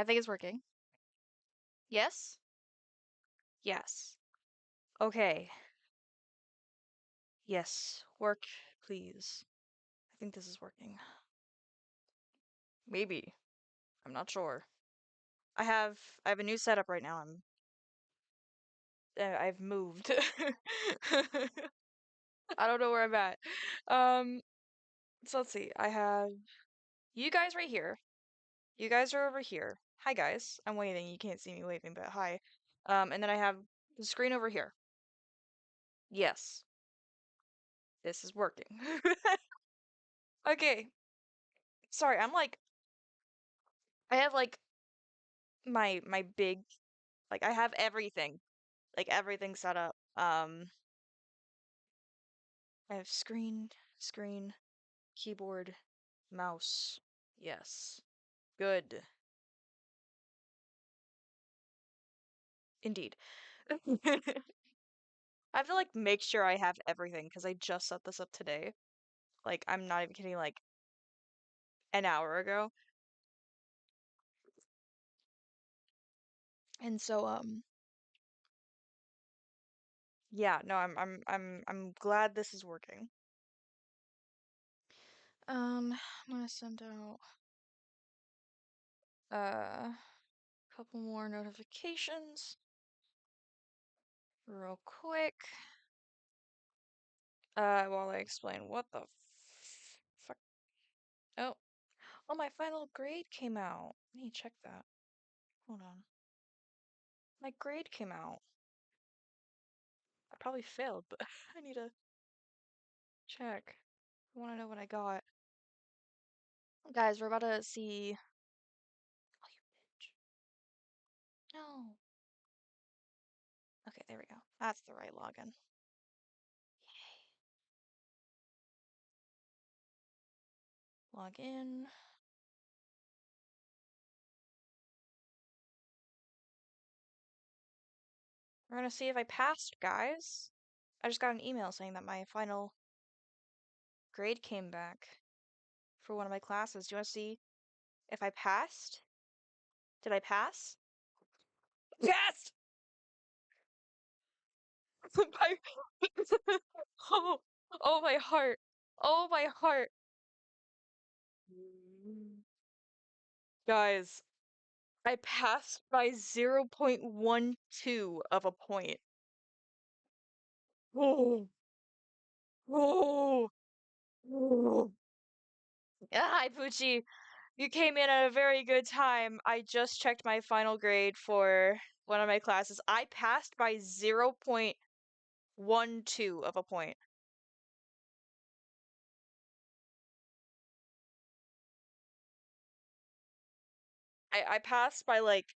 I think it's working. Yes? Yes. Okay. Yes. Work, please. I think this is working. Maybe. I'm not sure. I have a new setup right now. I've moved. I don't know where I'm at. Um, so let's see. I have you guys right here. You guys are over here. Hi guys. I'm waving. You can't see me waving, but hi. And then I have the screen over here. Yes. This is working. Okay. Sorry, I have like my big like I have everything. Like everything set up. I have screen, keyboard, mouse. Yes. Good. Indeed. I have to like make sure I have everything because I just set this up today. Like I'm not even kidding, like an hour ago. And so yeah, no, I'm glad this is working. I'm gonna send out a couple more notifications real quick. While I explain what the fuck. Oh, oh, my final grade came out. I need to check that. Hold on. My grade came out. I probably failed, but I need to check. I want to know what I got. Guys, we're about to see. Oh, you bitch. No. Okay, there we go. That's the right login. Yay. Log in. We're gonna see if I passed, guys. I just got an email saying that my final grade came back for one of my classes. Do you want to see if I passed? Did I pass? Yes! My... oh, oh my heart. Oh my heart. Guys, I passed by 0.12 of a point. Oh, oh, oh. Hi, Poochie. You came in at a very good time. I just checked my final grade for one of my classes. I passed by 0.12 of a point. I passed by like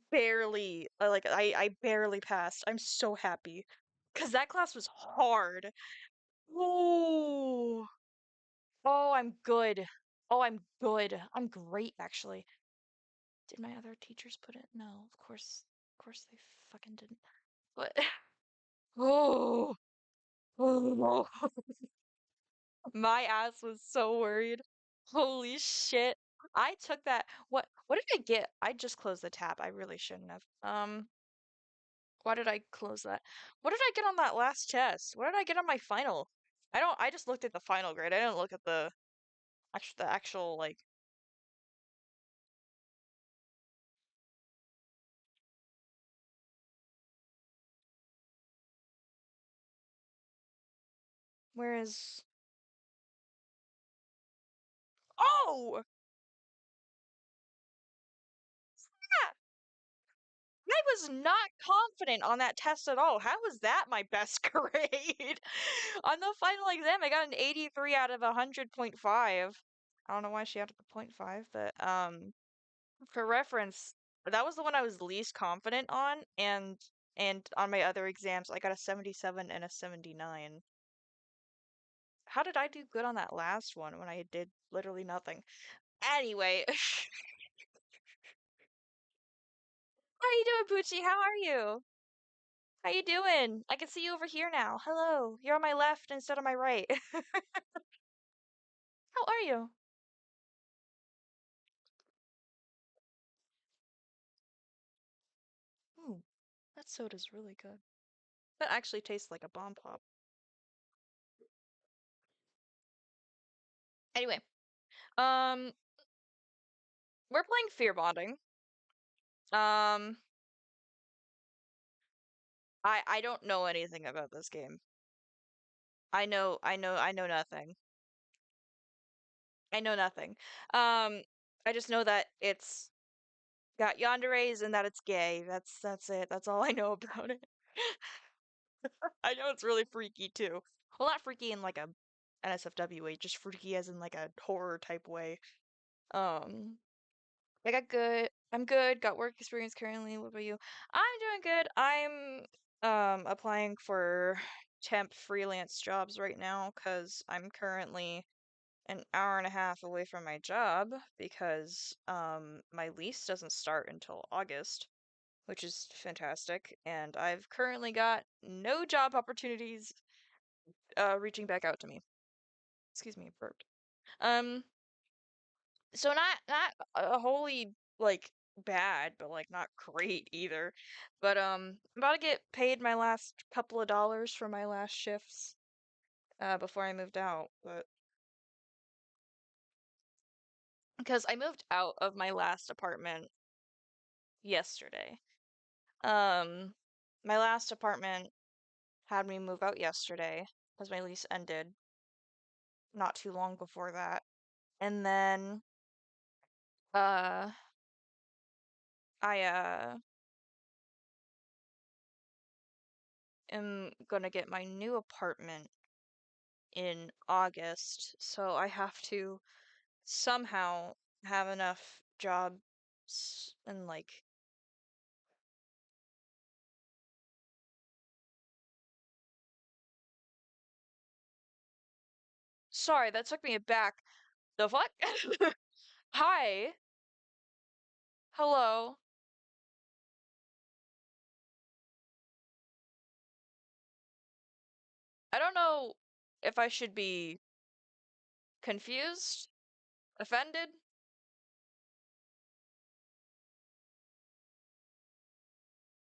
barely, I barely passed. I'm so happy. Because that class was hard. Oh, oh, I'm good. Oh, I'm good. I'm great, actually. Did my other teachers put it? No, of course they fucking didn't. But, oh, oh, my ass was so worried. Holy shit. I took that. What did I get? I just closed the tab. I really shouldn't have. Why did I close that? What did I get on that last test? What did I get on my final? I just looked at the final grade. I didn't look at the actual like where is Oh! Yeah, I was not confident on that test at all. How was that my best grade? On the final exam, I got an 83 out of 100.5. I don't know why she added the point .5, but for reference, that was the one I was least confident on, and on my other exams, I got a 77 and a 79. How did I do good on that last one when I did literally nothing? Anyway, how you doing, Poochie? How are you? How you doing? I can see you over here now. Hello. You're on my left instead of my right. How are you? That soda's really good. That actually tastes like a bomb pop. Anyway, um, we're playing Fearbonding. Um, I don't know anything about this game. I know nothing. I know nothing. I just know that it's got yanderes and that it's gay. That's it. That's all I know about it. I know it's really freaky too. Well, not freaky in like a NSFW way, just freaky as in like a horror type way. Um, I got good. I'm good. Got work experience currently. What about you? I'm doing good. I'm applying for temp freelance jobs right now because I'm currently an hour and a half away from my job because my lease doesn't start until August, which is fantastic, and I've currently got no job opportunities reaching back out to me. Excuse me, burped. Um, so not a wholly like bad, but like not great either. But I'm about to get paid my last couple of dollars for my last shifts before I moved out, but because I moved out of my last apartment yesterday. Um, my last apartment had me move out yesterday because my lease ended not too long before that. And then uh I am gonna get my new apartment in August, so I have to somehow have enough jobs and like sorry, that took me aback. The fuck? Hi. Hello. I don't know if I should be confused, offended.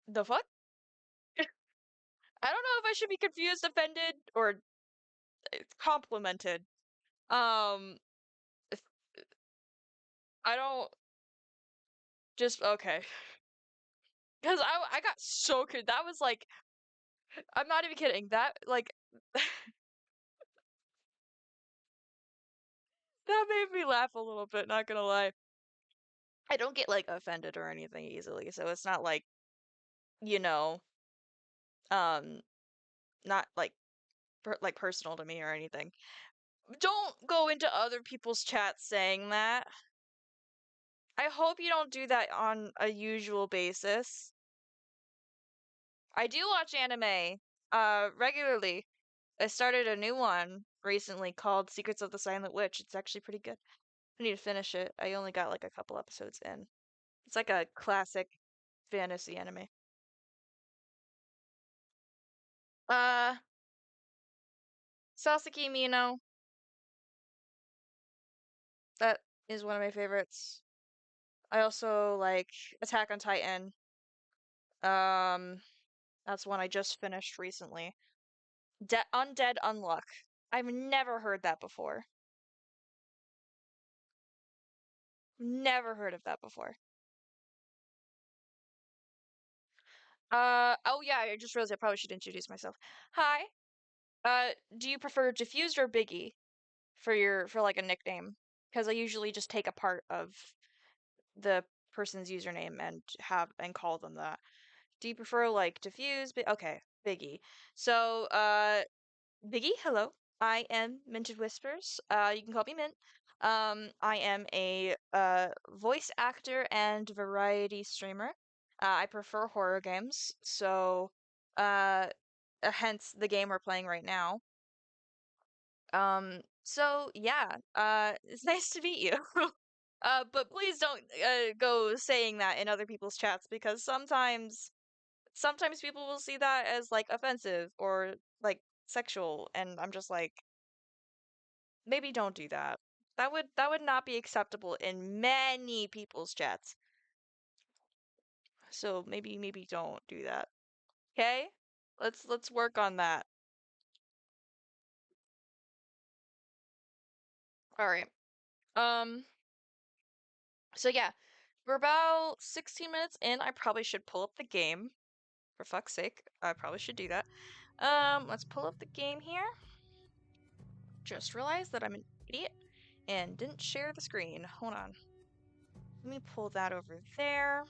The fuck? I don't know if I should be confused, offended, or complimented. Um, if- I don't just okay. Because I got so good. That was like I'm not even kidding. That like that made me laugh a little bit, not gonna lie. I don't get like offended or anything easily, so it's not like, you know, um not like like personal to me or anything. Don't go into other people's chats saying that. I hope you don't do that on a usual basis. I do watch anime regularly. I started a new one recently called Secrets of the Silent Witch. It's actually pretty good. I need to finish it. I only got like a couple episodes in. It's like a classic fantasy anime. Uh, Sasaki Mino, that is one of my favorites. I also like Attack on Titan. Um, that's one I just finished recently. Undead Unluck. I've never heard that before. Never heard of that before. Oh yeah, I just realized I probably should introduce myself. Hi. Do you prefer Diffused or Biggie for like a nickname? Because I usually just take a part of the person's username and have and call them that. Do you prefer like Diffused? Okay, Biggie. So, Biggie, hello. I am Minted Whispers. You can call me Mint. I am a voice actor and variety streamer. I prefer horror games, so uh, hence the game we're playing right now. So yeah, it's nice to meet you. But please don't go saying that in other people's chats because sometimes people will see that as like offensive or like sexual, and I'm just like, maybe don't do that. That would not be acceptable in many people's chats. So maybe don't do that. Okay? Let's work on that. All right. Um, so yeah, we're about 16 minutes in. I probably should pull up the game. For fuck's sake, I probably should do that. Let's pull up the game here. Just realized that I'm an idiot and didn't share the screen. Hold on. Let me pull that over there.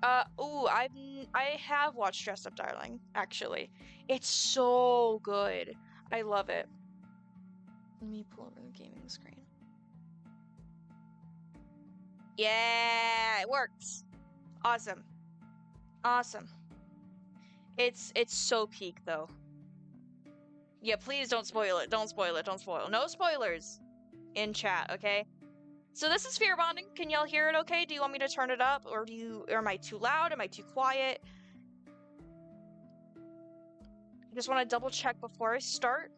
I have watched Dress Up Darling, actually. It's so good. I love it. Let me pull over the gaming screen. Yeah, it works. Awesome. Awesome. It's so peak though. Yeah, please don't spoil it. Don't spoil it. Don't spoil. No spoilers in chat, okay? So this is Fearbonding. Can y'all hear it okay? Do you want me to turn it up or am I too loud? Am I too quiet? I just want to double check before I start.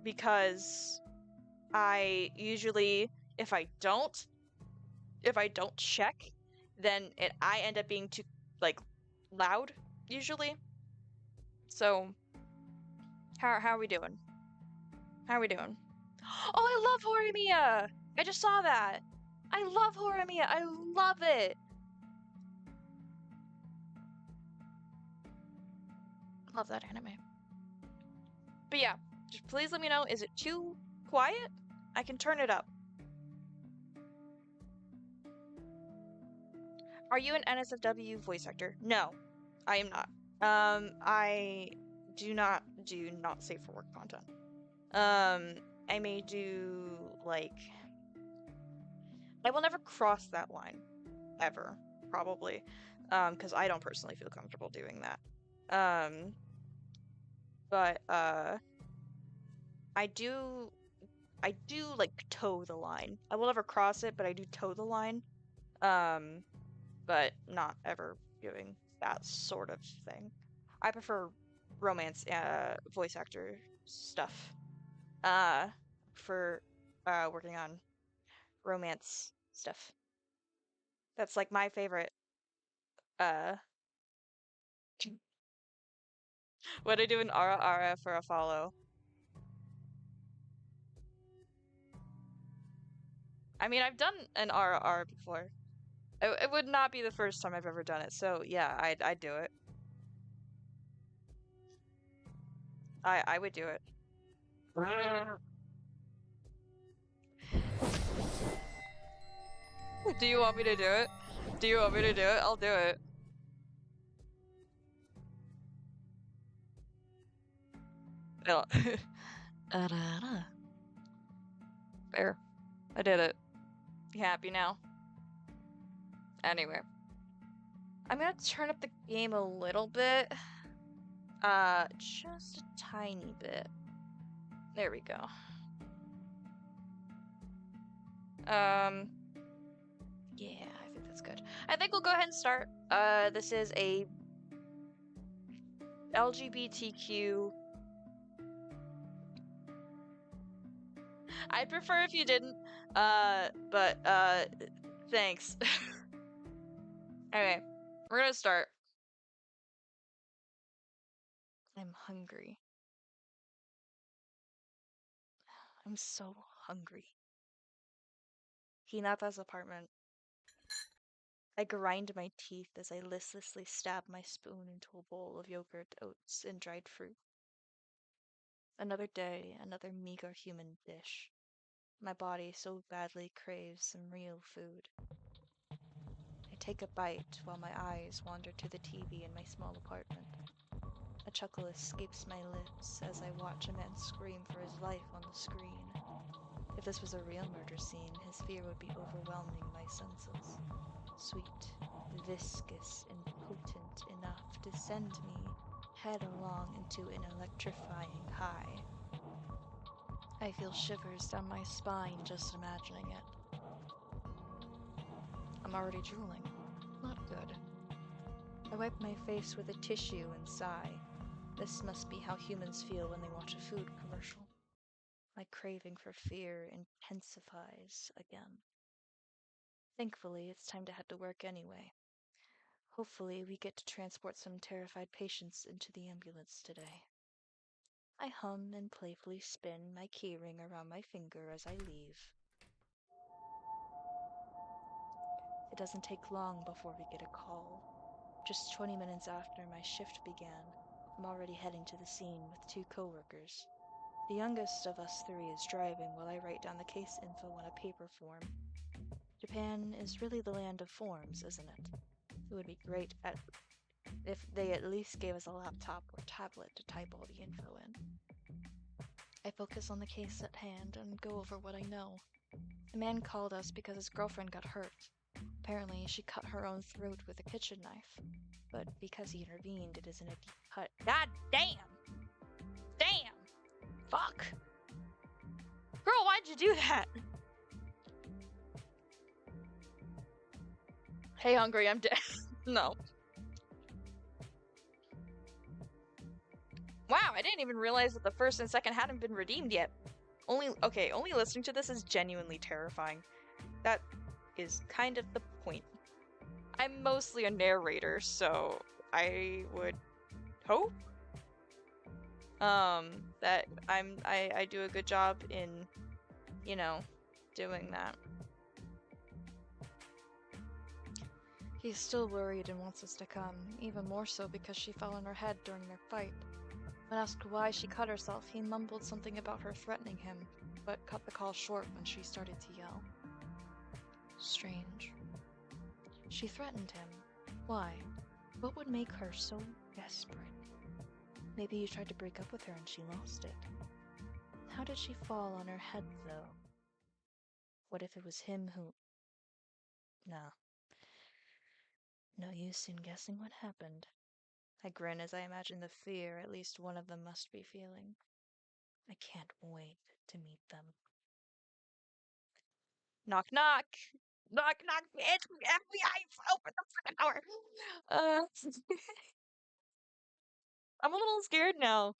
Because I usually if I don't check, then I end up being too like loud usually. So how are we doing? How are we doing? Oh, I love Horimiya! I just saw that. I love Horimiya. I love it. Love that anime. But yeah, just please let me know. Is it too quiet? I can turn it up. Are you an NSFW voice actor? No, I am not. I do not do not safe for work content. I may do like I will never cross that line ever, probably, because I don't personally feel comfortable doing that. But I do like toe the line. I will never cross it, but I do toe the line. But not ever doing that sort of thing. I prefer romance voice actor stuff. For working on romance stuff. That's like my favorite. Uh, what I do in Ara Ara for a follow. I mean, I've done an Ara Ara before. It would not be the first time I've ever done it, so yeah, I'd do it. I would do it. Do you want me to do it? Do you want me to do it? I'll do it. It'll- There. I did it. You happy now? Anyway. I'm gonna turn up the game a little bit. Just a tiny bit. There we go. Yeah, I think that's good. I think we'll go ahead and start. This is a LGBTQ. I'd prefer if you didn't, but, thanks. Okay, we're gonna start. I'm hungry. I'm so hungry. Hinata's apartment. I grind my teeth as I listlessly stab my spoon into a bowl of yogurt, oats, and dried fruit. Another day, another meager human dish. My body so badly craves some real food. I take a bite while my eyes wander to the TV in my small apartment. A chuckle escapes my lips as I watch a man scream for his life on the screen. If this was a real murder scene, his fear would be overwhelming my senses. Sweet, viscous, and potent enough to send me headlong into an electrifying high. I feel shivers down my spine just imagining it. I'm already drooling. Not good. I wipe my face with a tissue and sigh. This must be how humans feel when they watch a food commercial. My craving for fear intensifies again. Thankfully, it's time to head to work anyway. Hopefully, we get to transport some terrified patients into the ambulance today. I hum and playfully spin my keyring around my finger as I leave. It doesn't take long before we get a call. Just 20 minutes after my shift began, I'm already heading to the scene with 2 coworkers. The youngest of us 3 is driving while I write down the case info on a paper form. Japan is really the land of forms, isn't it? It would be great if they at least gave us a laptop or tablet to type all the info in. I focus on the case at hand and go over what I know. A man called us because his girlfriend got hurt. Apparently, she cut her own throat with a kitchen knife. But because he intervened, it isn't a deep cut. God damn! Damn! Fuck! Girl, why'd you do that? Hey, hungry, I'm dead. No. Wow, I didn't even realize that the first and second hadn't been redeemed yet. Only listening to this is genuinely terrifying. That is kind of the point. I'm mostly a narrator, so I would hope that I do a good job in, you know, doing that. He's still worried and wants us to come, even more so because she fell on her head during their fight. When asked why she cut herself, he mumbled something about her threatening him, but cut the call short when she started to yell. Strange. She threatened him. Why? What would make her so desperate? Maybe he tried to break up with her and she lost it. How did she fall on her head, though? What if it was him who... Nah. No use in guessing what happened. I grin as I imagine the fear at least one of them must be feeling. I can't wait to meet them. Knock, knock! Knock, knock, bitch! FBI! Open the fucking door! I'm a little scared now.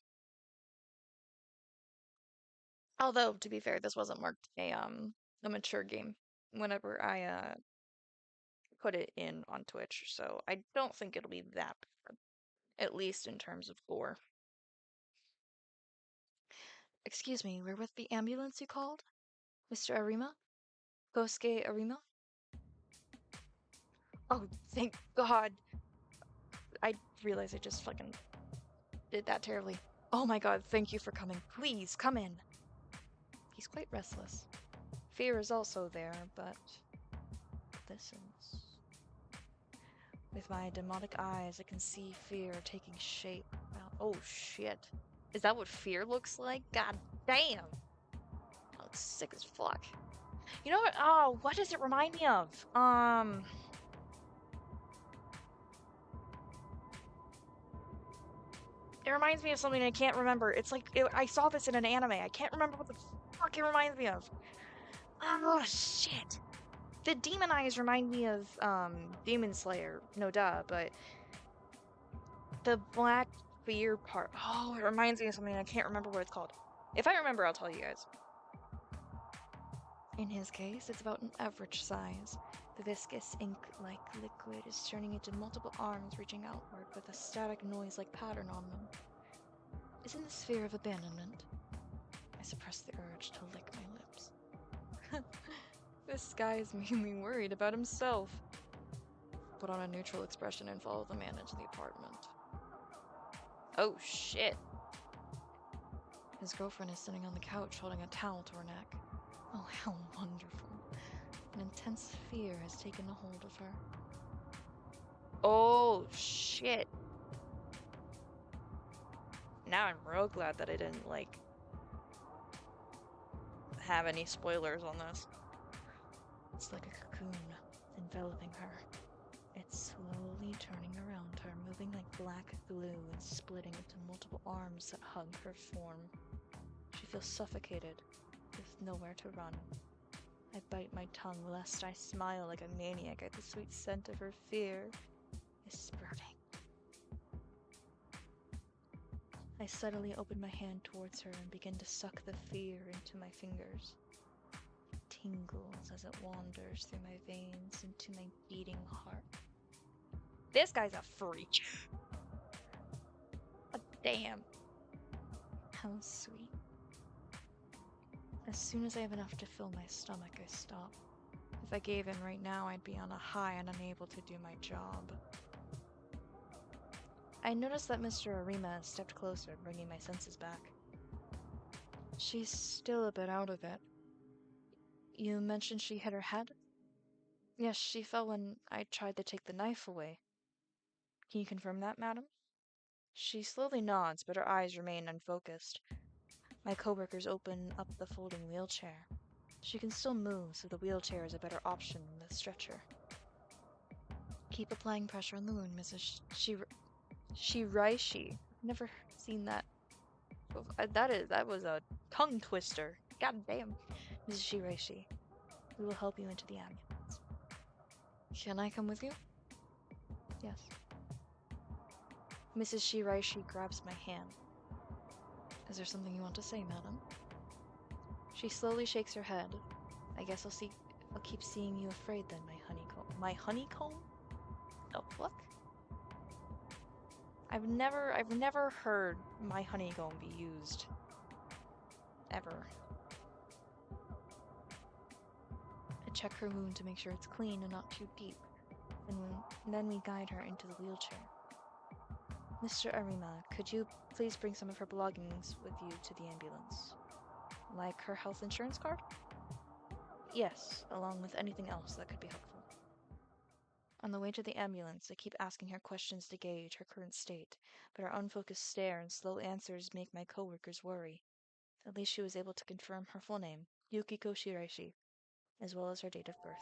Although, to be fair, this wasn't marked a mature game whenever I put it in on Twitch, so I don't think it'll be that bad, at least in terms of gore. Excuse me, we're with the ambulance you called? Mr. Arima? Kosuke Arima? Oh, thank God. I realize I just fucking did that terribly. Oh my God, thank you for coming. Please, come in. He's quite restless. Fear is also there, but listens. With my demonic eyes, I can see fear taking shape. Oh shit. Is that what fear looks like? God damn. That looks sick as fuck. You know what? Oh, what does it remind me of? It reminds me of something I can't remember. It's like, I saw this in an anime. I can't remember what the fuck it reminds me of. Oh, shit. The demon eyes remind me of, Demon Slayer. No duh, but the black fear part. Oh, it reminds me of something I can't remember what it's called. If I remember, I'll tell you guys. In his case, it's about an average size. The viscous ink-like liquid is turning into multiple arms reaching outward with a static noise-like pattern on them. Isn't this fear of abandonment? I suppress the urge to lick my lips. This guy is mainly worried about himself. Put on a neutral expression and follow the man into the apartment. Oh shit. His girlfriend is sitting on the couch holding a towel to her neck. Oh, how wonderful. An intense fear has taken a hold of her. Oh shit. Now I'm real glad that I didn't, like, have any spoilers on this. It's like a cocoon enveloping her. It's slowly turning around her, moving like black glue and splitting into multiple arms that hug her form. She feels suffocated, with nowhere to run. I bite my tongue lest I smile like a maniac at the sweet scent of her fear is spurting. I suddenly open my hand towards her and begin to suck the fear into my fingers. It tingles as it wanders through my veins into my beating heart. This guy's a freak. Damn. How sweet. As soon as I have enough to fill my stomach, I stop. If I gave in right now, I'd be on a high and unable to do my job. I noticed that Mr. Arima stepped closer, bringing my senses back. She's still a bit out of it. You mentioned she hit her head? Yes, she fell when I tried to take the knife away. Can you confirm that, madam? She slowly nods, but her eyes remain unfocused. My coworkers open up the folding wheelchair. She can still move, so the wheelchair is a better option than the stretcher. Keep applying pressure on the wound, Mrs. Shiraishi. Never seen that. That was a tongue twister. God damn. Mrs. Shiraishi, we will help you into the ambulance. Can I come with you? Yes. Mrs. Shiraishi grabs my hand. Is there something you want to say, madam? She slowly shakes her head. I guess I'll keep seeing you afraid then, my honeycomb. My honeycomb? The fuck? I've never heard my honeycomb be used. Ever. I check her wound to make sure it's clean and not too deep. And then we guide her into the wheelchair. Mr. Arima, could you please bring some of her belongings with you to the ambulance? Like her health insurance card? Yes, along with anything else that could be helpful. On the way to the ambulance, I keep asking her questions to gauge her current state, but her unfocused stare and slow answers make my coworkers worry. At least she was able to confirm her full name, Yukiko Shiraishi, as well as her date of birth.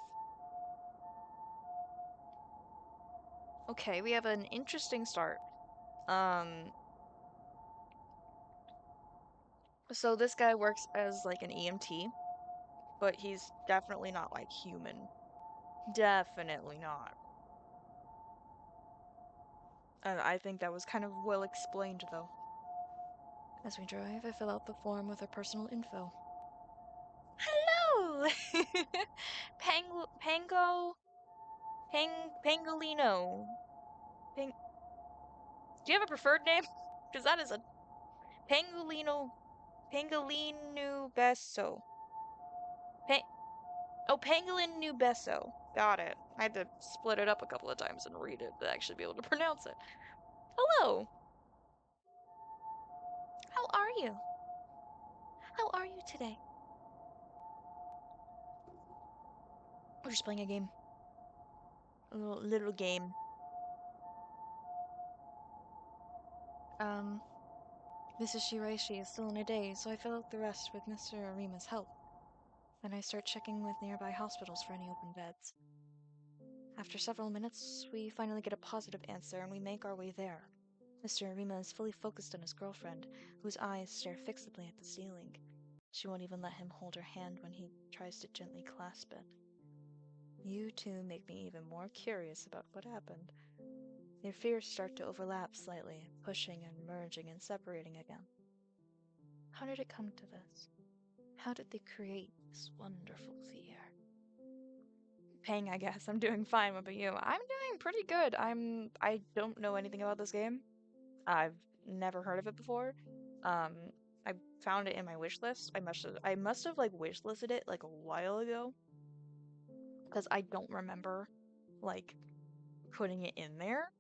Okay, we have an interesting start. So this guy works as like an EMT, but he's definitely not like human. Definitely not. And I think that was kind of well explained though. As we drive, I fill out the form with her personal info. Hello! Pangolino. Pang Do you have a preferred name? Because that is a Pangolino Besso. Pa Pangolin New Besso. Got it. I had to split it up a couple of times and read it to actually be able to pronounce it. Hello! How are you? How are you today? We're just playing a game. A little game. Mrs. Shiraishi is still in a daze, so I fill out the rest with Mr. Arima's help. Then I start checking with nearby hospitals for any open beds. After several minutes, we finally get a positive answer and we make our way there. Mr. Arima is fully focused on his girlfriend, whose eyes stare fixedly at the ceiling. She won't even let him hold her hand when he tries to gently clasp it. You two make me even more curious about what happened. Their fears start to overlap slightly, pushing and merging and separating again. How did it come to this? How did they create this wonderful fear? Pang, I guess. I'm doing fine. What about you? I'm doing pretty good. I don't know anything about this game. I've never heard of it before. Um, I found it in my wish list. I must have like wish listed it like a while ago because I don't remember like putting it in there.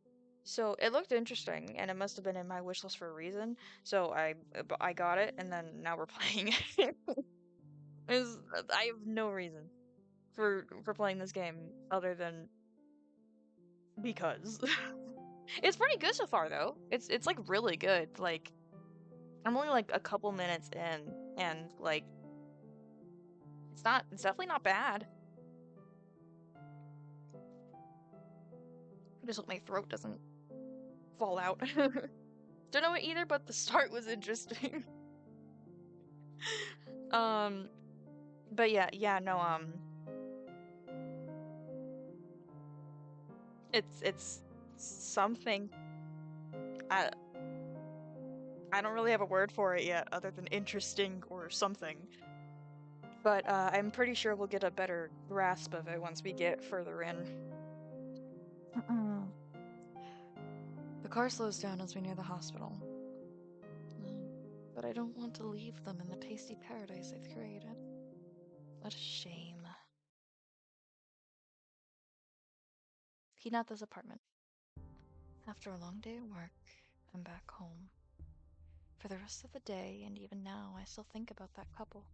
So it looked interesting, and it must have been in my wish list for a reason. So I got it, and then now we're playing it. I have no reason for playing this game other than because it's pretty good so far though. It's like really good. Like I'm only like a couple minutes in, and like it's definitely not bad. I just hope my throat doesn't fall out. Don't know it either, but the start was interesting. um, but yeah, no, it's something. I I don't really have a word for it yet, other than interesting or something. But I'm pretty sure we'll get a better grasp of it once we get further in. car slows down as we near the hospital. Mm, but I don't want to leave them in the pasty paradise they've created. What a shame. Hinata's apartment. After a long day at work, I'm back home. For the rest of the day, and even now, I still think about that couple.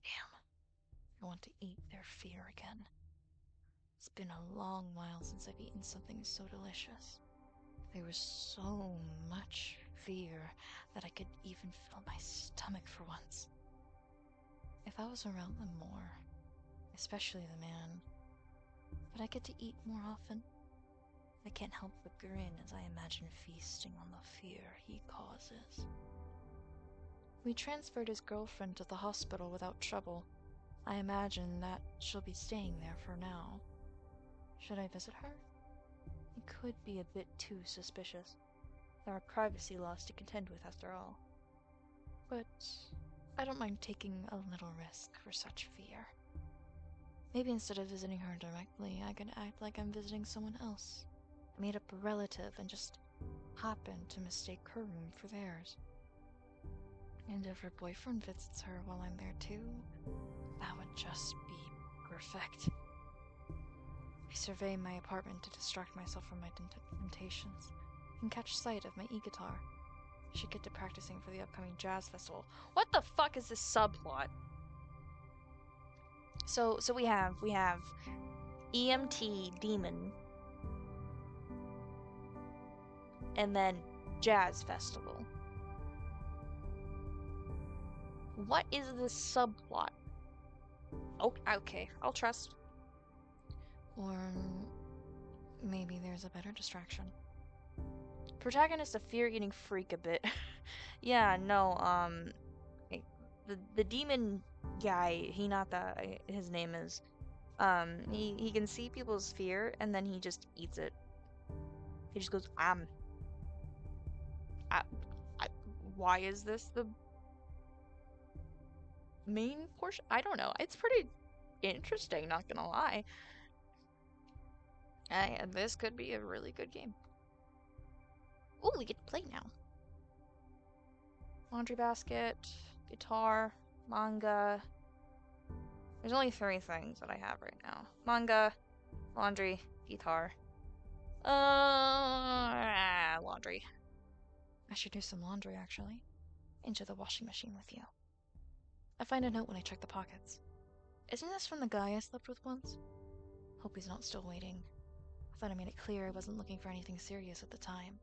Damn, I want to eat their fear again. It's been a long while since I've eaten something so delicious. There was so much fear that I could even feel my stomach for once. If I was around them more, especially the man, would I get to eat more often? I can't help but grin as I imagine feasting on the fear he causes. We transferred his girlfriend to the hospital without trouble. I imagine that she'll be staying there for now. Should I visit her? It could be a bit too suspicious. There are privacy laws to contend with after all. But I don't mind taking a little risk for such fear. Maybe instead of visiting her directly, I could act like I'm visiting someone else. Meet up a relative and just happen to mistake her room for theirs. And if her boyfriend visits her while I'm there too, that would just be perfect. I survey my apartment to distract myself from my temptations and catch sight of my e-guitar. I should get to practicing for the upcoming jazz festival. What the fuck is this subplot? So we have EMT Demon and then jazz festival. What is this subplot? Oh, okay, I'll trust. Or maybe there's a better distraction. Protagonist a fear-eating freak a bit. Yeah, no, the demon guy, Hinata, his name is, he can see people's fear and then he just eats it. He just goes, I, why is this the main portion? I don't know. It's pretty interesting, not gonna lie. This could be a really good game. Oh, we get to play now. Laundry basket, guitar, manga. There's only 3 things that I have right now. Manga, laundry, guitar. Laundry. I should do some laundry, actually. Into the washing machine with you. I find a note when I check the pockets. Isn't this from the guy I slept with once? Hope he's not still waiting. I thought I made it clear I wasn't looking for anything serious at the time.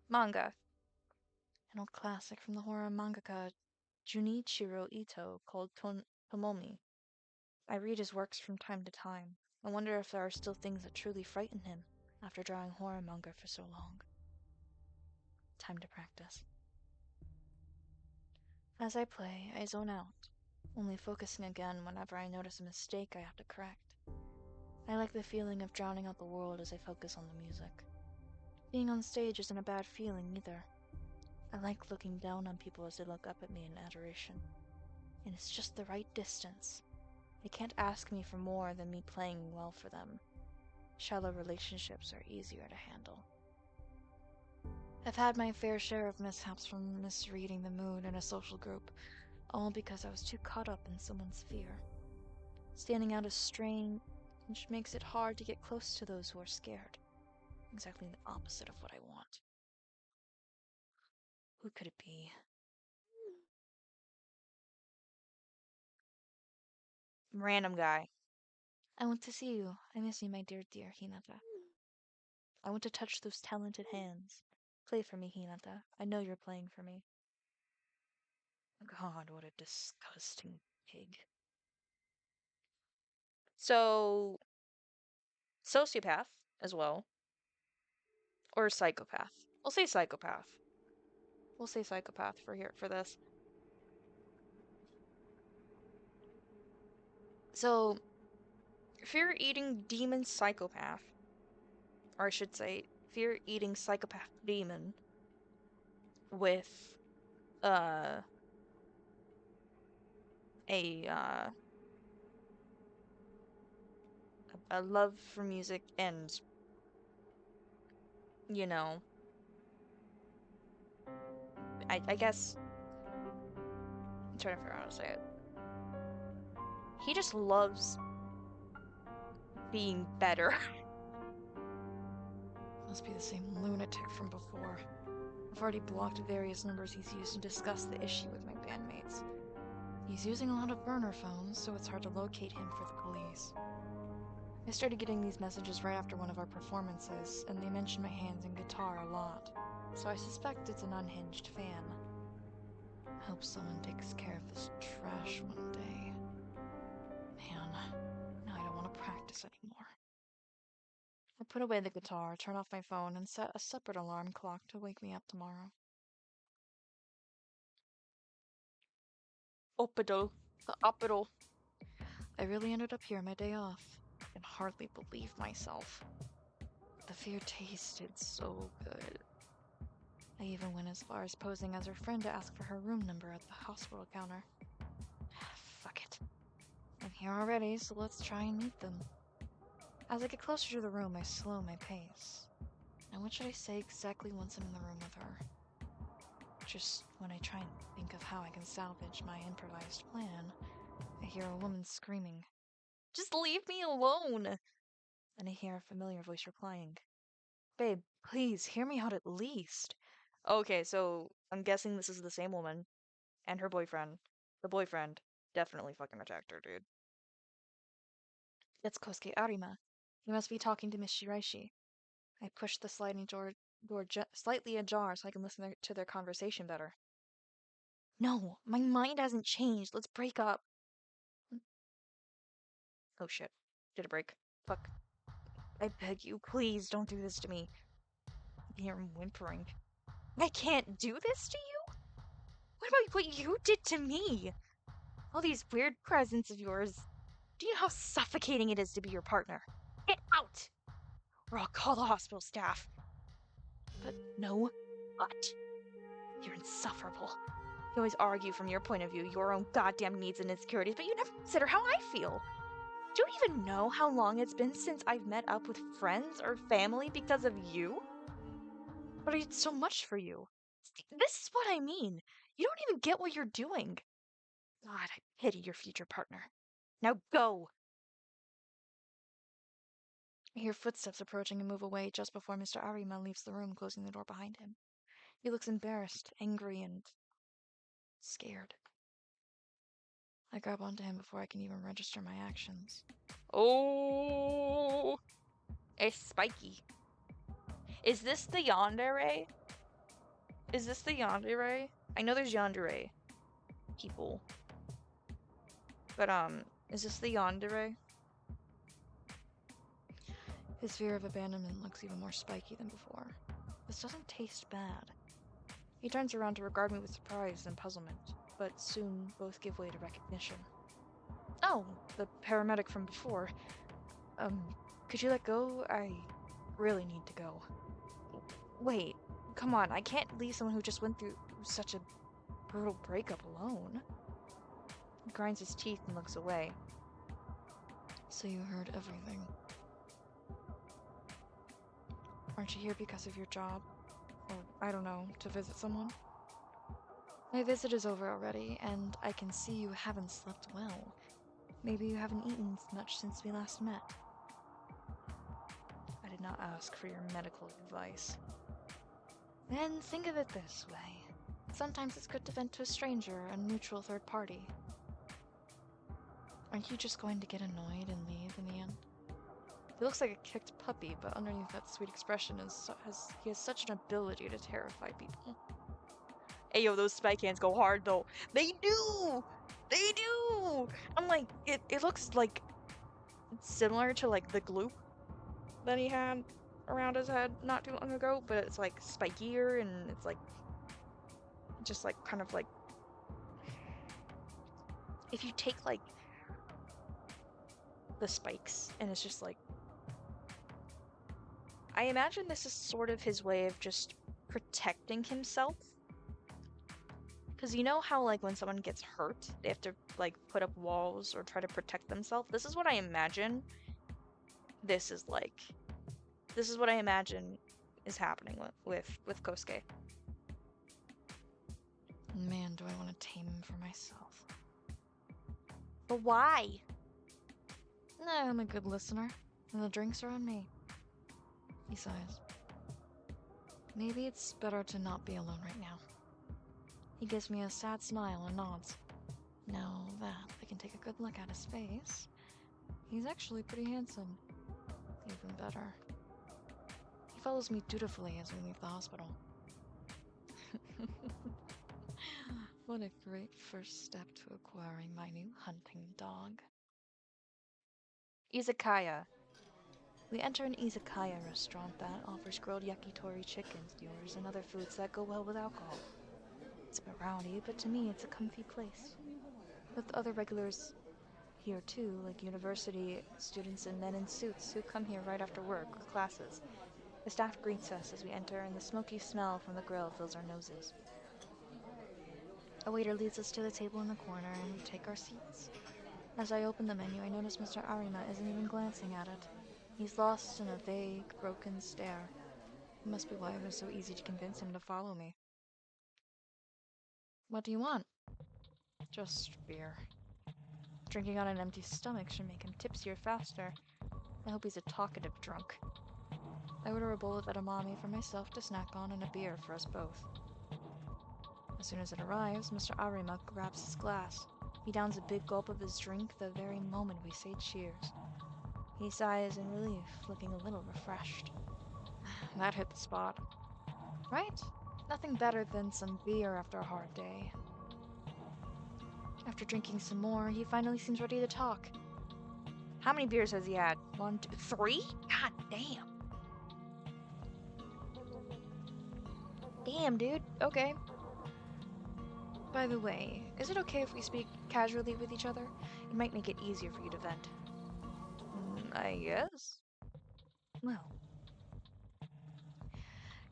Manga. An old classic from the horror mangaka Junichiro Ito called Tomomi. I read his works from time to time. I wonder if there are still things that truly frighten him after drawing horror manga for so long. Time to practice. As I play, I zone out, only focusing again whenever I notice a mistake I have to correct. I like the feeling of drowning out the world as I focus on the music. Being on stage isn't a bad feeling either. I like looking down on people as they look up at me in adoration. And it's just the right distance. They can't ask me for more than me playing well for them. Shallow relationships are easier to handle. I've had my fair share of mishaps from misreading the mood in a social group, all because I was too caught up in someone's fear. Standing out is strange makes it hard to get close to those who are scared. Exactly the opposite of what I want. Who could it be? Random guy. I want to see you. I miss you, my dear, dear Hinata. I want to touch those talented hands. Play for me, Hinata. I know you're playing for me. God, what a disgusting pig. So, sociopath as well. Or psychopath. We'll say psychopath. We'll say psychopath for this. So, fear-eating demon psychopath. Or I should say, fear-eating psychopath demon with uh a uh a love for music and you know, I guess I'm trying to figure out how to say it. He just loves being better. Must be the same lunatic from before. I've already blocked various numbers he's used to discuss the issue with my bandmates. He's using a lot of burner phones, so it's hard to locate him for the police. I started getting these messages right after one of our performances, and they mention my hands and guitar a lot. So I suspect it's an unhinged fan. Hope someone takes care of this trash one day. Man, now I don't want to practice anymore. I put away the guitar, turn off my phone, and set a separate alarm clock to wake me up tomorrow. Oppido. The oppido. I really ended up here my day off. I can hardly believe myself. The fear tasted so good. I even went as far as posing as her friend to ask for her room number at the hospital counter. Fuck it. I'm here already, so let's try and meet them. As I get closer to the room, I slow my pace. Now what should I say exactly once I'm in the room with her? Just when I try and think of how I can salvage my improvised plan, I hear a woman screaming, "Just leave me alone!" And I hear a familiar voice replying, "Babe, please, hear me out at least." Okay, so I'm guessing this is the same woman and her boyfriend. The boyfriend definitely fucking attacked her, dude. It's Kosuke Arima. He must be talking to Miss Shiraishi. I push the sliding door slightly ajar so I can listen to their conversation better. No, my mind hasn't changed. Let's break up. Oh shit. Did it break? Fuck. I beg you, please don't do this to me. I hear him whimpering. I can't do this to you? What about what you did to me? All these weird presents of yours. Do you know how suffocating it is to be your partner? Get out! Or I'll call the hospital staff. But no, but you're insufferable. You always argue from your point of view, your own goddamn needs and insecurities, but you never consider how I feel. Do you even know how long it's been since I've met up with friends or family because of you? But I did so much for you. This is what I mean. You don't even get what you're doing. God, I pity your future partner. Now go! I hear footsteps approaching and move away just before Mr. Arima leaves the room, closing the door behind him. He looks embarrassed, angry, and scared. I grab onto him before I can even register my actions. Oh, it's spiky. Is this the yandere? Is this the yandere? I know there's yandere people, but is this the yandere? His fear of abandonment looks even more spiky than before. This doesn't taste bad. He turns around to regard me with surprise and puzzlement, but soon both give way to recognition. Oh, the paramedic from before. Could you let go? I really need to go. Wait, come on, I can't leave someone who just went through such a brutal breakup alone. He grinds his teeth and looks away. So you heard everything. Aren't you here because of your job? Or, I don't know, to visit someone? My visit is over already, and I can see you haven't slept well. Maybe you haven't eaten much since we last met. I did not ask for your medical advice. Then think of it this way. Sometimes it's good to vent to a stranger, a neutral third party. Aren't you just going to get annoyed and leave in the end? He looks like a kicked puppy, but underneath that sweet expression he has such an ability to terrify people. Hey yo, those spike hands go hard though. They do! They do! I'm like, it looks like similar to like the gloop that he had around his head not too long ago, but it's like spikier and it's like just like kind of like if you take like the spikes and it's just like I imagine this is sort of his way of just protecting himself. Because you know how, like, when someone gets hurt, they have to, like, put up walls or try to protect themselves? This is what I imagine this is like. This is what I imagine is happening with Kosuke. Man, do I want to tame him for myself. But why? Nah, I'm a good listener, and the drinks are on me. He sighs. Maybe it's better to not be alone right now. He gives me a sad smile and nods. Now that I can take a good look at his face, he's actually pretty handsome. Even better. He follows me dutifully as we leave the hospital. What a great first step to acquiring my new hunting dog. Izakaya. We enter an izakaya restaurant that offers grilled yakitori chicken skewers and other foods that go well with alcohol. It's a bit rowdy, but to me it's a comfy place. With other regulars here too, like university students and men in suits who come here right after work or classes. The staff greets us as we enter, and the smoky smell from the grill fills our noses. A waiter leads us to the table in the corner, and we take our seats. As I open the menu, I notice Mr. Arima isn't even glancing at it. He's lost in a vague, broken stare. It must be why it was so easy to convince him to follow me. What do you want? Just beer. Drinking on an empty stomach should make him tipsier faster. I hope he's a talkative drunk. I order a bowl of edamame for myself to snack on and a beer for us both. As soon as it arrives, Mr. Arima grabs his glass. He downs a big gulp of his drink the very moment we say cheers. He sighs in relief, looking a little refreshed. That hit the spot. Right? Nothing better than some beer after a hard day. After drinking some more, he finally seems ready to talk. How many beers has he had? 1, 2, 3? God damn. Damn, dude. Okay. By the way, is it okay if we speak casually with each other? It might make it easier for you to vent. I guess. Well.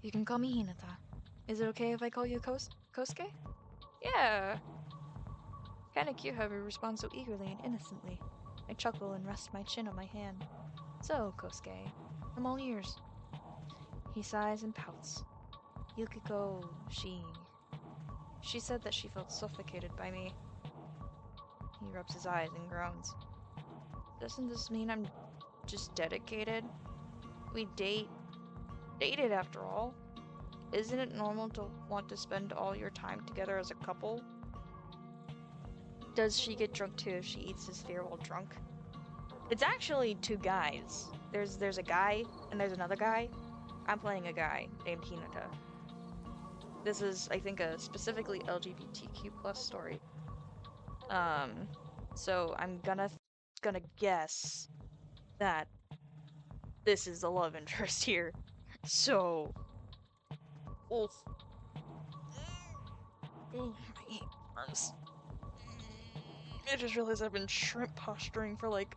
You can call me Hinata. Is it okay if I call you Kosuke? Yeah. Kinda cute how he responds so eagerly and innocently. I chuckle and rest my chin on my hand. So, Kosuke, I'm all ears. He sighs and pouts. Yukiko, she said that she felt suffocated by me. He rubs his eyes and groans. Doesn't this mean I'm just dedicated? We dated after all. Isn't it normal to want to spend all your time together as a couple? Does she get drunk too if she eats his fear while drunk? It's actually two guys. There's a guy and there's another guy. I'm playing a guy named Hinata. This is, I think, a specifically LGBTQ plus story. So I'm gonna guess that this is the love interest here. So, oof. Oh, my arms. I just realized I've been shrimp posturing for like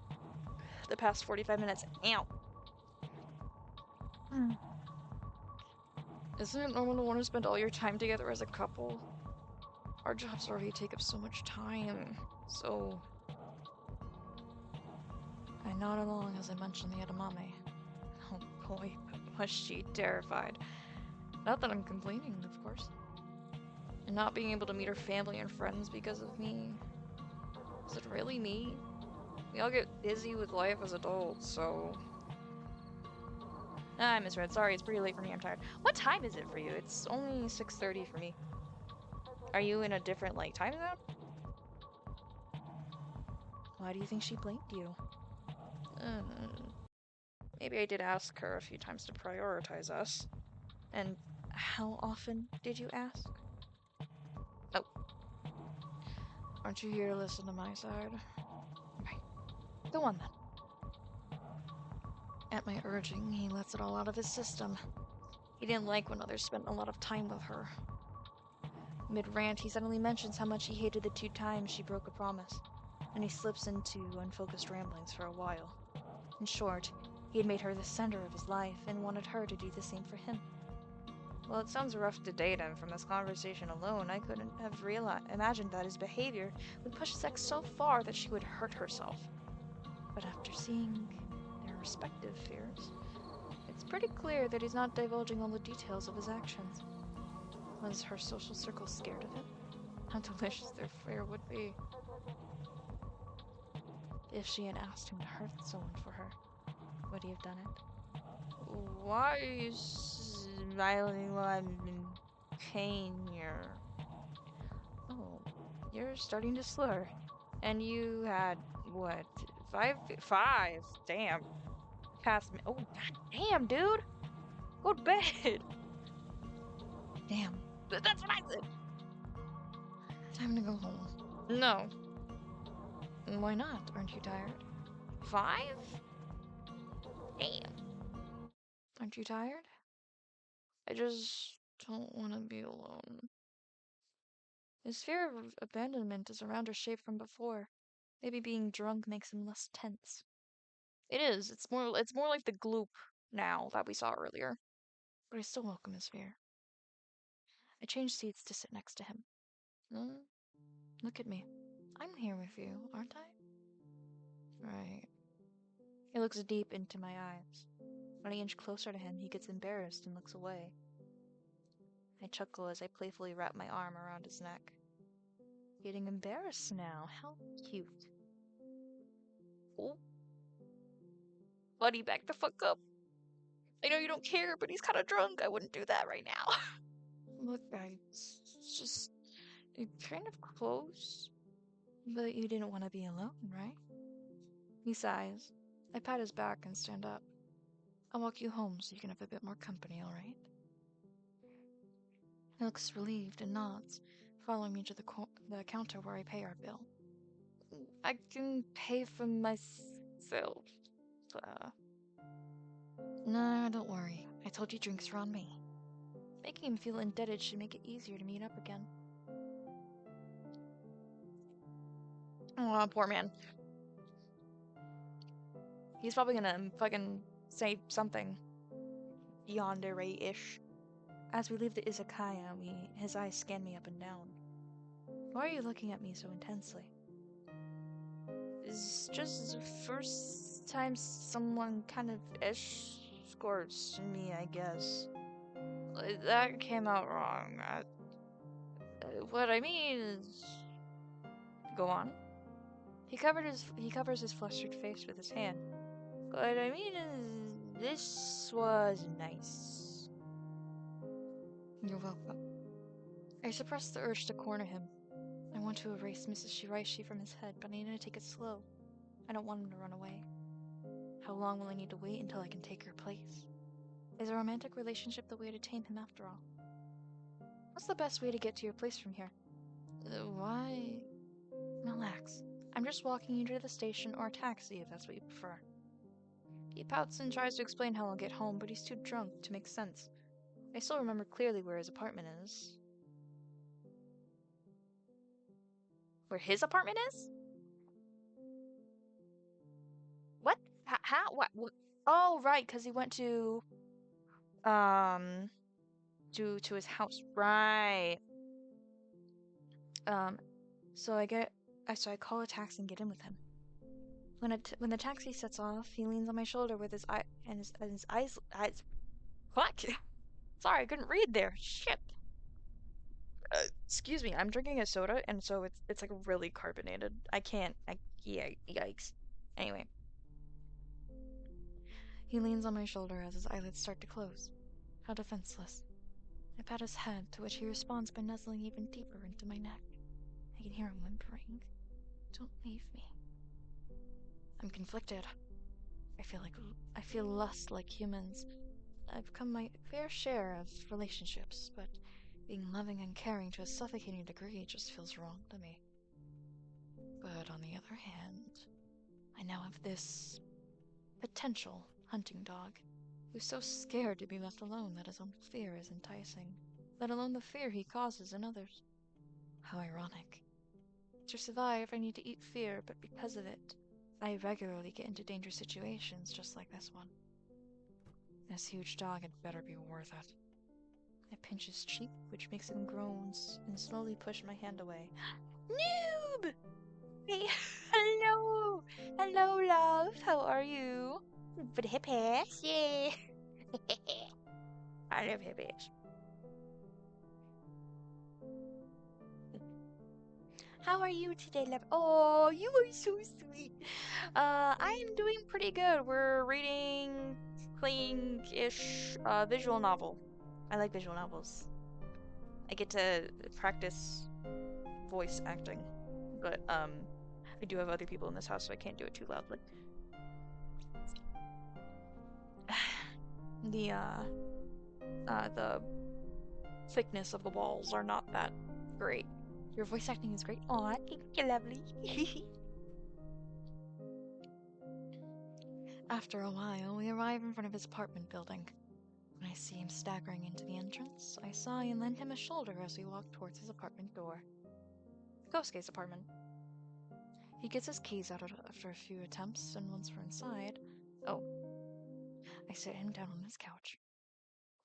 the past 45 minutes. Ow. Isn't it normal to want to spend all your time together as a couple? Our jobs already take up so much time, so... I nod along as I mention the edamame. Oh boy, was she terrified. Not that I'm complaining, of course. And not being able to meet her family and friends because of me. Is it really me? We all get busy with life as adults, so... I misread. Sorry, it's pretty late for me. I'm tired. What time is it for you? It's only 6:30 for me. Are you in a different, like, time zone? Why do you think she blamed you? Maybe I did ask her a few times to prioritize us. And how often did you ask? Oh. Aren't you here to listen to my side? Right. Go on then. At my urging, he lets it all out of his system. He didn't like when others spent a lot of time with her. Mid-rant, he suddenly mentions how much he hated the 2 times she broke a promise, and he slips into unfocused ramblings for a while. In short, he had made her the center of his life and wanted her to do the same for him. Well, it sounds rough to date him. From this conversation alone, I couldn't have imagined that his behavior would push sex so far that she would hurt herself. But after seeing their respective fears, it's pretty clear that he's not divulging all the details of his actions. Was her social circle scared of him? How delicious their fare would be. If she had asked him to hurt someone for her, would he have done it? Why are you smiling while I'm in pain here? Oh, you're starting to slur. And you had, what, five? Damn. Past me. Oh, god damn, dude! Go to bed! Damn. That's what I said! Time to go home. No. Why not? Aren't you tired? 5? Damn. Aren't you tired? I just don't want to be alone. His fear of abandonment is around her shape from before. Maybe being drunk makes him less tense. It is. It's more like the gloop now that we saw earlier. But I still welcome his fear. I changed seats to sit next to him. Hmm? Look at me. I'm here with you, aren't I? Right. He looks deep into my eyes. When I inch closer to him, he gets embarrassed and looks away. I chuckle as I playfully wrap my arm around his neck. Getting embarrassed now. How cute. Oh, buddy, back the fuck up. I know you don't care, but he's kind of drunk. I wouldn't do that right now. Look, guys, just kind of close. But you didn't want to be alone, right? He sighs. I pat his back and stand up. I'll walk you home so you can have a bit more company, all right? He looks relieved and nods, following me to the counter where I pay our bill. I can pay for myself. Uh, nah, don't worry. I told you drinks were on me. Making him feel indebted should make it easier to meet up again. Oh, poor man. He's probably gonna fucking say something yandere-ish. As we leave the izakaya, his eyes scan me up and down. Why are you looking at me so intensely? It's just the first time someone kind of escorts me, I guess. That came out wrong. What I mean is... Go on. He covers his flustered face with his hand. What I mean is... This was nice. You're welcome. I suppress the urge to corner him. I want to erase Mrs. Shiraishi from his head, but I need to take it slow. I don't want him to run away. How long will I need to wait until I can take your place? Is a romantic relationship the way to tame him after all? What's the best way to get to your place from here? Why? Relax. I'm just walking you to the station or a taxi if that's what you prefer. He pouts and tries to explain how I'll get home, but he's too drunk to make sense. I still remember clearly where his apartment is. Where his apartment is? What? How? What? Oh, right, because he went um, to his house. Right. Um, so I call a taxi and get in with him. When the taxi sets off, he leans on my shoulder with his eye and his eyes. What? Sorry, I couldn't read there. Shit. Excuse me. I'm drinking a soda, and so it's like really carbonated. I can't. Yeah. Yikes. Anyway, he leans on my shoulder as his eyelids start to close. How defenseless. I pat his head, to which he responds by nuzzling even deeper into my neck. I can hear him whimpering. Don't leave me. I'm conflicted. I feel lust like humans. I've come my fair share of relationships, but being loving and caring to a suffocating degree just feels wrong to me. But on the other hand, I now have this potential hunting dog who's so scared to be left alone that his own fear is enticing, let alone the fear he causes in others. How ironic. To survive, I need to eat fear, but because of it, I regularly get into dangerous situations just like this one. This huge dog had better be worth it. I pinch his cheek, which makes him groan, and slowly push my hand away. Noob! Hey, hello! Hello, love. How are you? But hip, yeah. I love hippies. How are you today, love? Oh, you are so sweet. I am doing pretty good. We're reading clean-ish visual novel. I like visual novels. I get to practice voice acting, but I do have other people in this house, so I can't do it too loudly. The thickness of the walls are not that great. Your voice acting is great. Aw, thank you, lovely. After a while, we arrive in front of his apartment building. When I see him staggering into the entrance, I sigh and lend him a shoulder as we walk towards his apartment door. Kosuke's apartment. He gets his keys out after a few attempts, and once we're inside, Oh. I sit him down on his couch.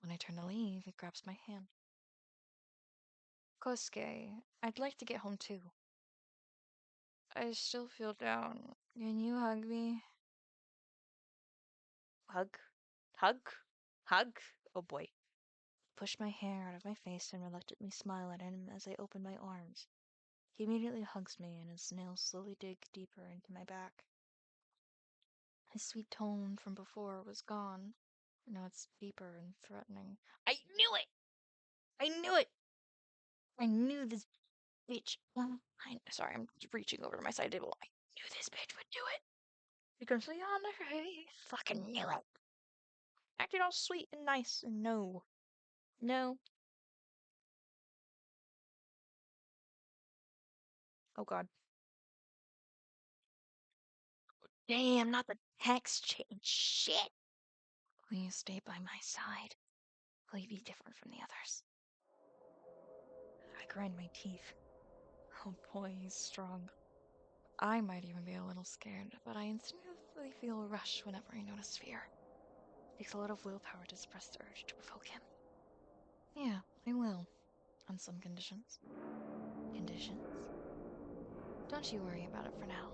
When I turn to leave, he grabs my hand. Kosuke, I'd like to get home too. I still feel down. Can you hug me? Hug? Hug? Hug? Oh boy. Push my hair out of my face and reluctantly smile at him as I open my arms. He immediately hugs me and his nails slowly dig deeper into my back. His sweet tone from before was gone. Now it's deeper and threatening. I knew it! I knew it! I knew this bitch. Sorry, I'm reaching over to my side table. I knew this bitch would do it. You can see on her face. Fucking knew it. Acted all sweet and nice, and no. No. Oh god. Damn, not the text change. Shit. Will you stay by my side? Will you be different from the others? I grind my teeth. Oh boy, he's strong. I might even be a little scared, but I instinctively feel a rush whenever I notice fear. It takes a lot of willpower to suppress the urge to provoke him. Yeah, I will. On some conditions. Conditions? Don't you worry about it for now.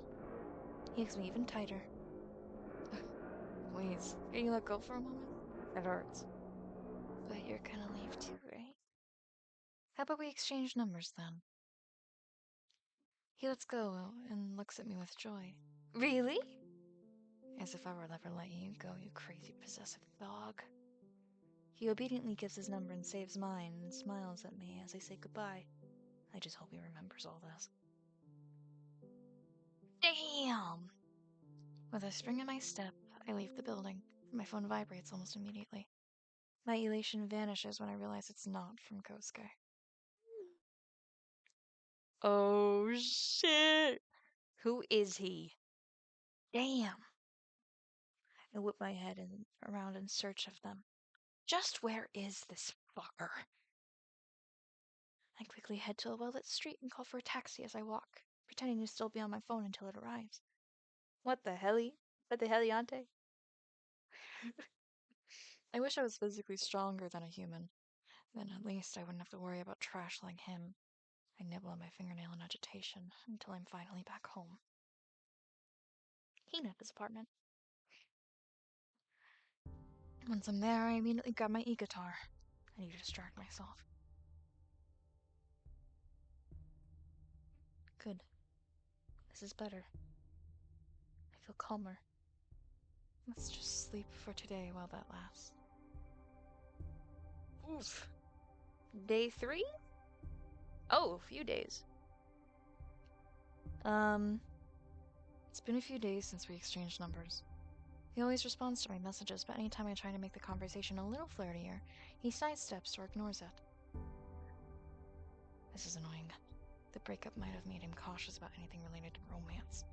He hugs me even tighter. Please, can you let go for a moment? It hurts. But you're gonna leave too, right? How about we exchange numbers then? He lets go and looks at me with joy. Really? As if I would ever let you go, you crazy possessive dog. He obediently gives his number and saves mine and smiles at me as I say goodbye. I just hope he remembers all this. Damn! With a spring in my step, I leave the building. My phone vibrates almost immediately. My elation vanishes when I realize it's not from Kosuke. Oh shit! Who is he? Damn! I whip my head around in search of them. Just where is this fucker? I quickly head to a well-lit street and call for a taxi as I walk, pretending to still be on my phone until it arrives. What the helly? What the heliante? I wish I was physically stronger than a human. Then at least I wouldn't have to worry about trash like him. I nibble at my fingernail in agitation until I'm finally back home. Hinata's apartment. Once I'm there, I immediately grab my e-guitar. I need to distract myself. Good. This is better. I feel calmer. Let's just sleep for today while that lasts. Oof. Day 3? Oh, a few days. It's been a few days since we exchanged numbers. He always responds to my messages, but anytime I try to make the conversation a little flirtier, he sidesteps or ignores it. This is annoying. The breakup might have made him cautious about anything related to romance.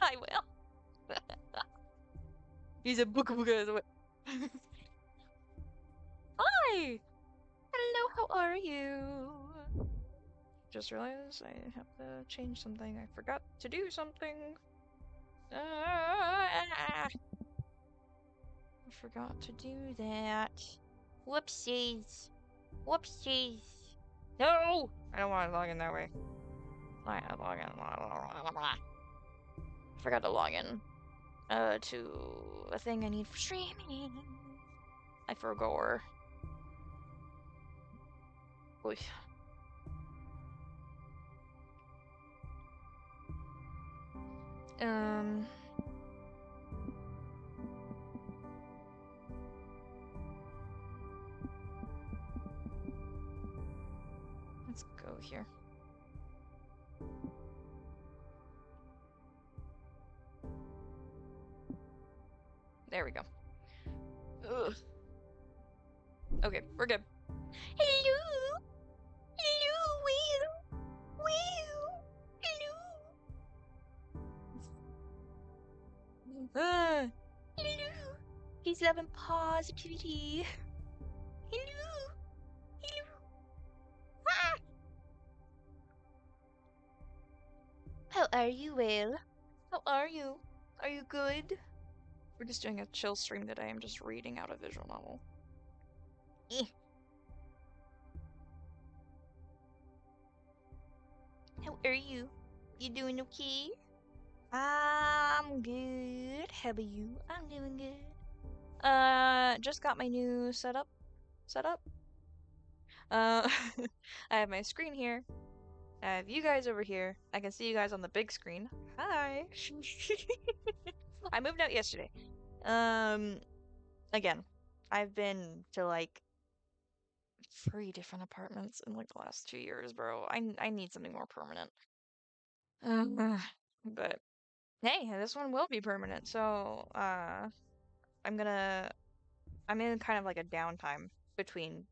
I will. He's a booga booga. Hi! Hello, how are you? Just realized I have to change something. I forgot to do something. I forgot to do that. Whoopsies. Whoopsies. No! I don't want to log in that way. I forgot to log in. to a thing I need for streaming. I forgot. Oy. Um. Let's go here. There we go. Ugh. Okay, we're good. Hello! Hello, Will! Will! Hello! Hello! He's loving positivity. Hello! Hello! Ah! How are you, Will? How are you? Are you good? We're just doing a chill stream today. I'm just reading out a visual novel. Eh. How are you? You doing okay? I'm good. How about you? I'm doing good. Just got my new setup. Uh, I have my screen here. I have you guys over here. I can see you guys on the big screen. Hi. I moved out yesterday. Um, again, I've been to like 3 different apartments in like the last 2 years, bro. I need something more permanent. But hey, this one will be permanent. So, I'm gonna I'm in kind of like a downtime between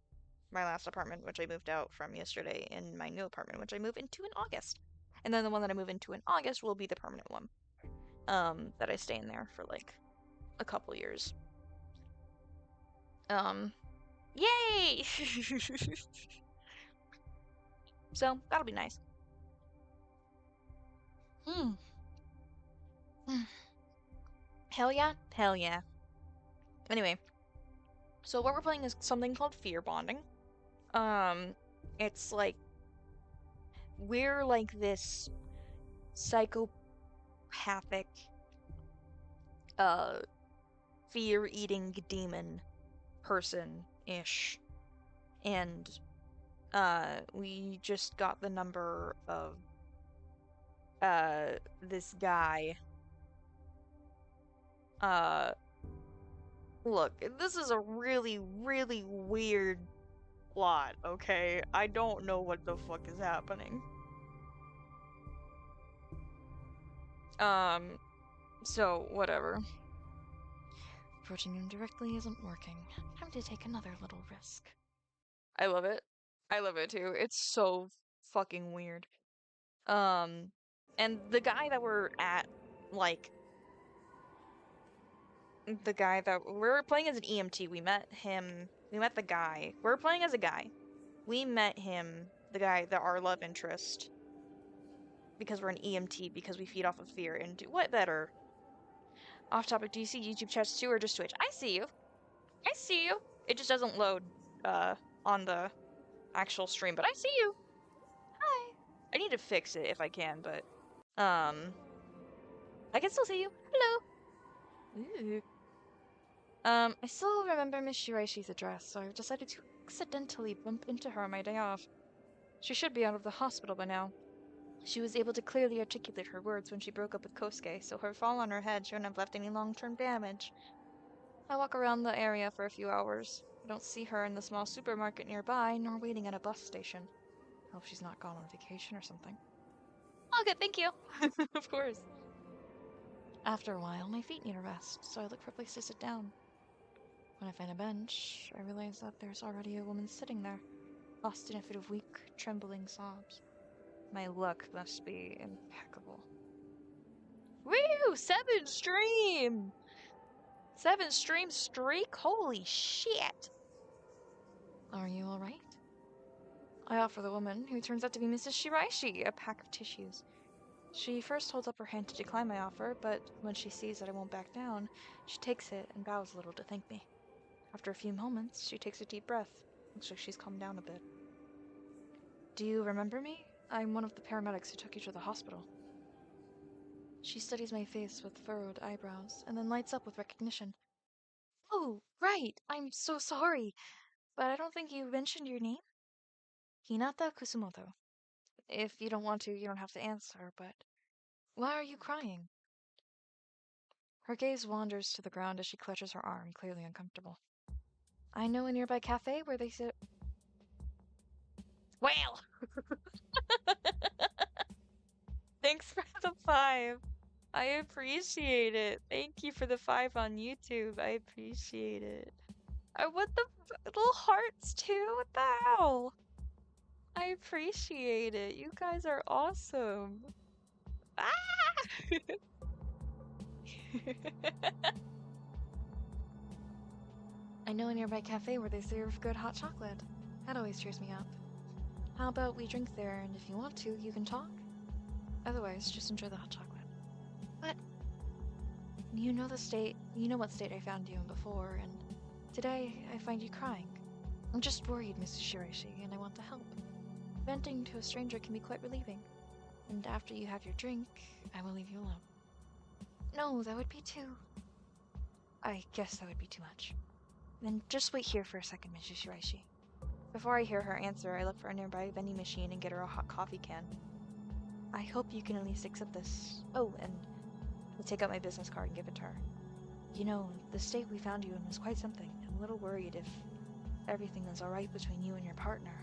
my last apartment, which I moved out from yesterday, and my new apartment, which I move into in August. And then the one that I move into in August will be the permanent one. That I stay in there for like a couple years. Yay! So that'll be nice. Hmm. Hell yeah, hell yeah. Anyway, so what we're playing is something called Fearbonding. Um, it's like we're like this psychopathic, uh, fear-eating demon person-ish, and we just got the number of this guy. Uh, look, this is a really, really weird plot, okay? I don't know what the fuck is happening. So whatever. Approaching him directly isn't working. Time to take another little risk. I love it. I love it too. It's so fucking weird. And the guy that we're at, like, the guy that we're playing as an EMT, we met him, we met the guy. We're playing as a guy. We met him, the guy, our love interest, because we're an EMT, because we feed off of fear, and do what better? Off topic, do you see YouTube chats too, or just Twitch? I see you. I see you. It just doesn't load, on the actual stream, but I see you. Hi. I need to fix it if I can, but, I can still see you. Hello. Ooh. I still remember Miss Shiraishi's address, so I've decided to accidentally bump into her on my day off. She should be out of the hospital by now. She was able to clearly articulate her words when she broke up with Kosuke, so her fall on her head shouldn't have left any long-term damage. I walk around the area for a few hours. I don't see her in the small supermarket nearby, nor waiting at a bus station. Hope she's not gone on vacation or something. Okay, thank you. Of course. After a while, my feet need a rest, so I look for a place to sit down. When I find a bench, I realize that there's already a woman sitting there, lost in a fit of weak, trembling sobs. My luck must be impeccable. Woo! 7 stream! 7 stream streak? Holy shit! Are you alright? I offer the woman, who turns out to be Mrs. Shiraishi, a pack of tissues. She first holds up her hand to decline my offer, but when she sees that I won't back down, she takes it and bows a little to thank me. After a few moments, she takes a deep breath. Looks like she's calmed down a bit. Do you remember me? I'm one of the paramedics who took you to the hospital. She studies my face with furrowed eyebrows and then lights up with recognition. Oh, right! I'm so sorry! But I don't think you mentioned your name? Hinata Kusumoto. If you don't want to, you don't have to answer, but why are you crying? Her gaze wanders to the ground as she clutches her arm, clearly uncomfortable. I know a nearby cafe where they sit. Well, thanks for the 5. I appreciate it. Thank you for the 5 on YouTube. I appreciate it. I want the little hearts too. What the hell? I appreciate it. You guys are awesome. Ah! I know a nearby cafe where they serve good hot chocolate. That always cheers me up. How about we drink there, and if you want to, you can talk? Otherwise, just enjoy the hot chocolate. But you know what state I found you in before, and today I find you crying. I'm just worried, Mrs. Shiraishi, and I want to help. Venting to a stranger can be quite relieving. And after you have your drink, I will leave you alone. No, that would be too... I guess that would be too much. Then just wait here for a second, Mrs. Shiraishi. Before I hear her answer, I look for a nearby vending machine and get her a hot coffee can. I hope you can at least accept this. Oh, and I'll take out my business card and give it to her. You know, the state we found you in was quite something. I'm a little worried if everything is alright between you and your partner.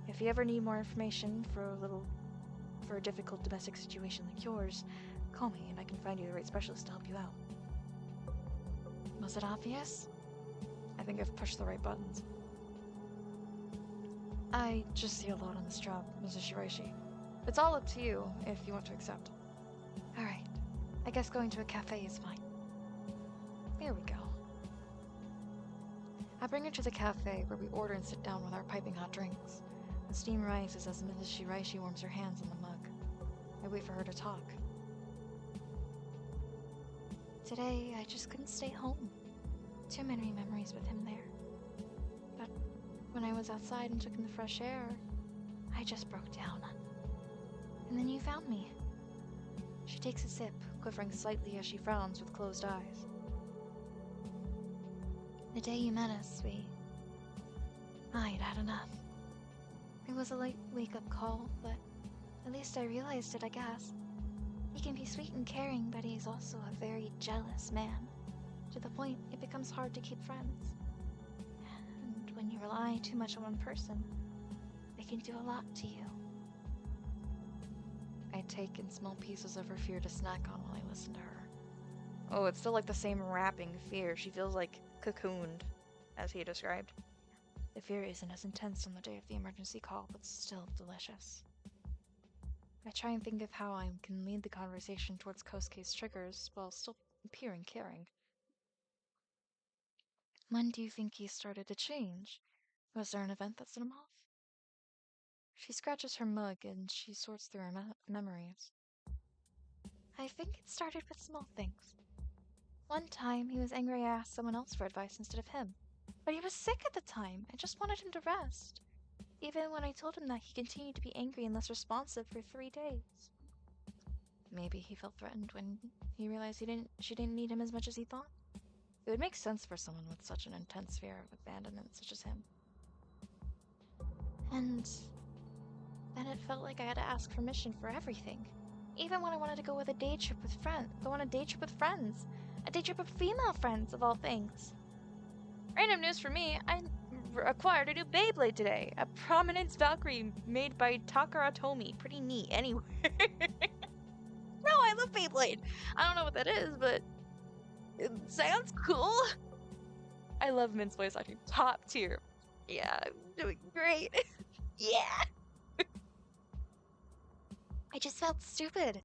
If you ever need more information for a difficult domestic situation like yours, call me and I can find you the right specialist to help you out. Was it obvious? I think I've pushed the right buttons. I just see a lot on this job, Mrs. Shiraishi. It's all up to you if you want to accept. Alright. I guess going to a cafe is fine. Here we go. I bring her to the cafe where we order and sit down with our piping hot drinks. The steam rises as Mrs. Shiraishi warms her hands on the mug. I wait for her to talk. Today, I just couldn't stay home. Too many memories with him there. But when I was outside and took in the fresh air, I just broke down. And then you found me. She takes a sip, quivering slightly as she frowns with closed eyes. The day you met us, I'd had enough. It was a late wake-up call, but at least I realized it, I guess. He can be sweet and caring, but he's also a very jealous man. To the point it becomes hard to keep friends. And when you rely too much on one person, it can do a lot to you. I take in small pieces of her fear to snack on while I listen to her. Oh, it's still like the same wrapping fear. She feels like cocooned, as he described. The fear isn't as intense on the day of the emergency call, but still delicious. I try and think of how I can lead the conversation towards Kosuke's triggers while still appearing caring. When do you think he started to change? Was there an event that set him off? She scratches her mug and she sorts through her memories. I think it started with small things. One time, he was angry I asked someone else for advice instead of him. But he was sick at the time. I just wanted him to rest. Even when I told him that, he continued to be angry and less responsive for 3 days. Maybe he felt threatened when he realized she didn't need him as much as he thought. It would make sense for someone with such an intense fear of abandonment such as him. And then it felt like I had to ask permission for everything. Even when I wanted to go on a day trip with friends. A day trip with female friends, of all things. Random news for me, I acquired a new Beyblade today. A Prominence Valkyrie made by Takara Tomy. Pretty neat, anyway. No, I love Beyblade. I don't know what that is, but it sounds cool. I love Min's voice acting. Top tier. Yeah, I'm doing great. Yeah. I just felt stupid.